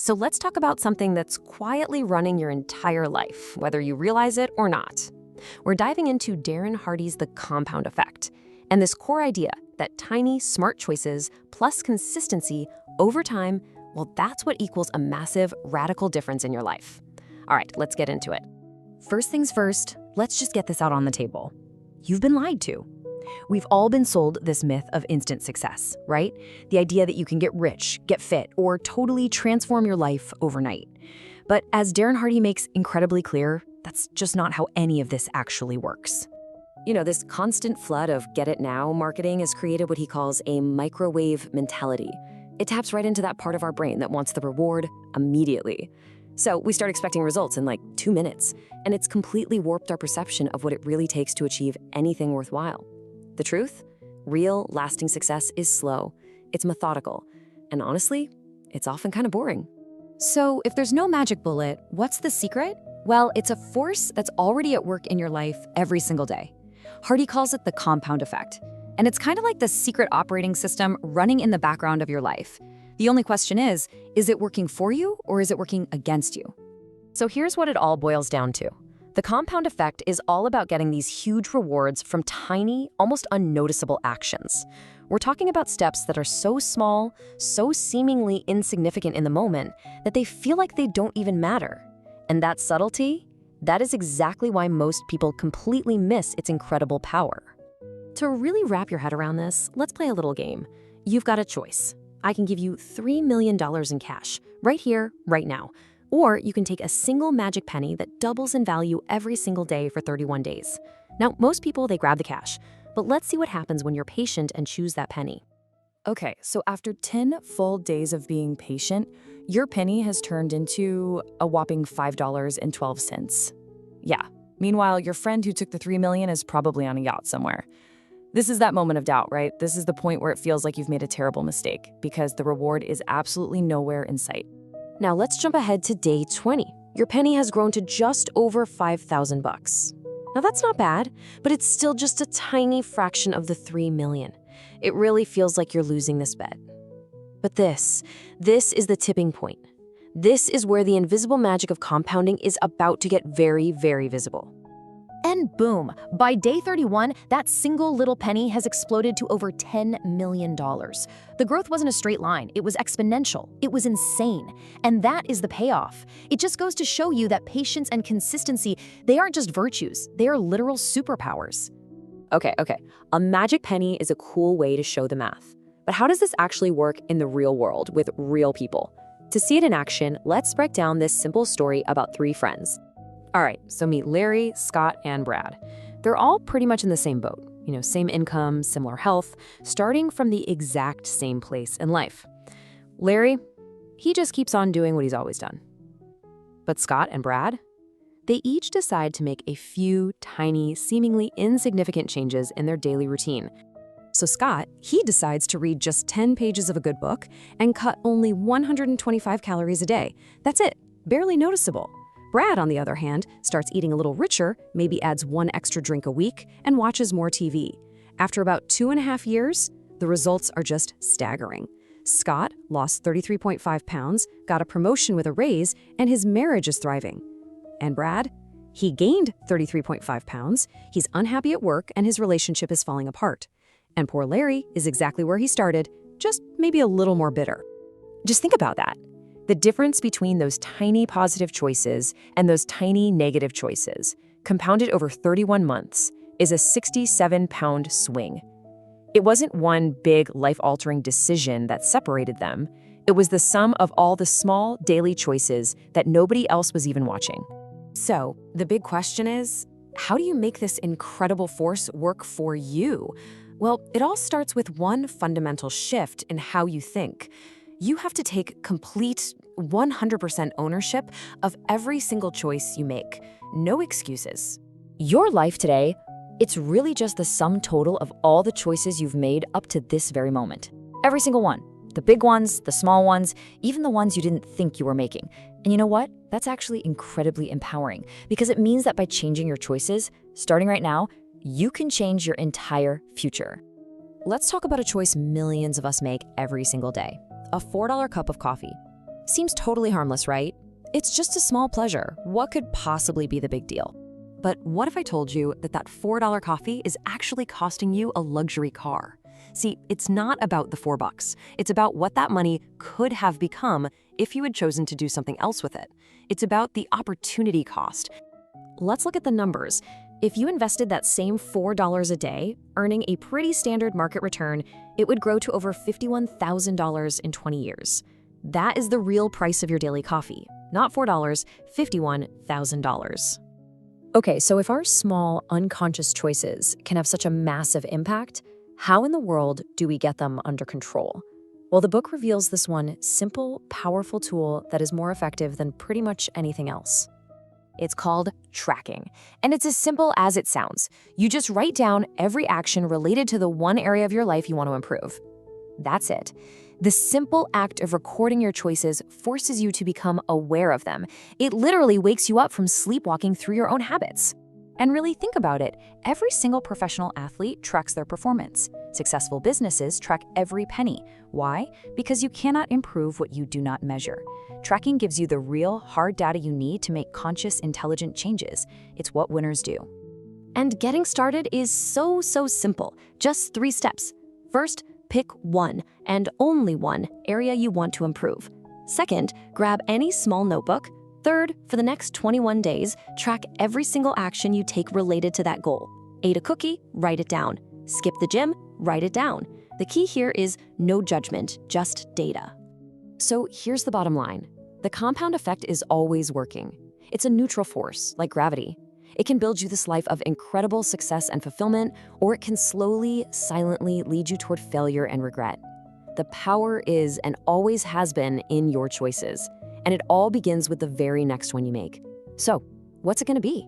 So let's talk about something that's quietly running your entire life, whether you realize it or not. We're diving into Darren Hardy's The Compound Effect, and this core idea that tiny, smart choices plus consistency over time, well, that's what equals a massive, radical difference in your life. All right, let's get into it. First things first, let's just get this out on the table. You've been lied to. We've all been sold this myth of instant success, right? The idea that you can get rich, get fit, or totally transform your life overnight. But as Darren Hardy makes incredibly clear, that's just not how any of this actually works. You know, this constant flood of get it now marketing has created what he calls a microwave mentality. It taps right into that part of our brain that wants the reward immediately. So we start expecting results in like 2 minutes, and it's completely warped our perception of what it really takes to achieve anything worthwhile. The truth? Real, lasting success is slow, it's methodical, and honestly, it's often kind of boring. So if there's no magic bullet, what's the secret? Well, it's a force that's already at work in your life every single day. Hardy calls it the compound effect, and it's kind of like the secret operating system running in the background of your life. The only question is it working for you or is it working against you? So here's what it all boils down to. The compound effect is all about getting these huge rewards from tiny, almost unnoticeable actions. We're talking about steps that are so small, so seemingly insignificant in the moment, that they feel like they don't even matter. And that subtlety, that is exactly why most people completely miss its incredible power. To really wrap your head around this, let's play a little game. You've got a choice. I can give you $3 million in cash, right here, right now. Or you can take a single magic penny that doubles in value every single day for 31 days. Now, most people, they grab the cash, but let's see what happens when you're patient and choose that penny. Okay, so after 10 full days of being patient, your penny has turned into a whopping $5.12. Yeah, meanwhile, your friend who took the $3 million is probably on a yacht somewhere. This is that moment of doubt, right? This is the point where it feels like you've made a terrible mistake because the reward is absolutely nowhere in sight. Now let's jump ahead to day 20. Your penny has grown to just over $5,000. Now that's not bad, but it's still just a tiny fraction of the $3 million. It really feels like you're losing this bet. But this is the tipping point. This is where the invisible magic of compounding is about to get very, very visible. And boom, by day 31, that single little penny has exploded to over $10 million. The growth wasn't a straight line, it was exponential. It was insane. And that is the payoff. It just goes to show you that patience and consistency, they aren't just virtues, they are literal superpowers. Okay. A magic penny is a cool way to show the math. But how does this actually work in the real world with real people? To see it in action, let's break down this simple story about 3 friends. All right, so meet Larry, Scott, and Brad. They're all pretty much in the same boat. You know, same income, similar health, starting from the exact same place in life. Larry, he just keeps on doing what he's always done. But Scott and Brad, they each decide to make a few tiny, seemingly insignificant changes in their daily routine. So Scott, he decides to read just 10 pages of a good book and cut only 125 calories a day. That's it, barely noticeable. Brad, on the other hand, starts eating a little richer, maybe adds 1 extra drink a week, and watches more TV. After about 2.5 years, the results are just staggering. Scott lost 33.5 pounds, got a promotion with a raise, and his marriage is thriving. And Brad, he gained 33.5 pounds, he's unhappy at work, and his relationship is falling apart. And poor Larry is exactly where he started, just maybe a little more bitter. Just think about that. The difference between those tiny positive choices and those tiny negative choices, compounded over 31 months, is a 67-pound swing. It wasn't one big life-altering decision that separated them. It was the sum of all the small daily choices that nobody else was even watching. So the big question is, how do you make this incredible force work for you? Well, it all starts with one fundamental shift in how you think. You have to take complete 100% ownership of every single choice you make. No excuses. Your life today, it's really just the sum total of all the choices you've made up to this very moment. Every single one. The big ones, the small ones, even the ones you didn't think you were making. And you know what? That's actually incredibly empowering because it means that by changing your choices, starting right now, you can change your entire future. Let's talk about a choice millions of us make every single day. A $4 cup of coffee. Seems totally harmless, right? It's just a small pleasure. What could possibly be the big deal? But what if I told you that that $4 coffee is actually costing you a luxury car? See, it's not about the $4. It's about what that money could have become if you had chosen to do something else with it. It's about the opportunity cost. Let's look at the numbers. If you invested that same $4 a day, earning a pretty standard market return, it would grow to over $51,000 in 20 years. That is the real price of your daily coffee. Not $4, $51,000. Okay, so if our small, unconscious choices can have such a massive impact, how in the world do we get them under control? Well, the book reveals this one simple, powerful tool that is more effective than pretty much anything else. It's called tracking, and it's as simple as it sounds. You just write down every action related to the one area of your life you want to improve. That's it. The simple act of recording your choices forces you to become aware of them. It literally wakes you up from sleepwalking through your own habits. And really think about it, every single professional athlete tracks their performance. Successful businesses track every penny. Why? Because you cannot improve what you do not measure. Tracking gives you the real, hard data you need to make conscious, intelligent changes. It's what winners do. And getting started is so simple. Just 3 steps. First, pick one, and only one, area you want to improve. Second, grab any small notebook. Third, for the next 21 days, track every single action you take related to that goal. Ate a cookie? Write it down. Skip the gym? Write it down. The key here is no judgment, just data. So here's the bottom line. The compound effect is always working. It's a neutral force, like gravity. It can build you this life of incredible success and fulfillment, or it can slowly, silently lead you toward failure and regret. The power is and always has been in your choices, and it all begins with the very next one you make. So, what's it going to be?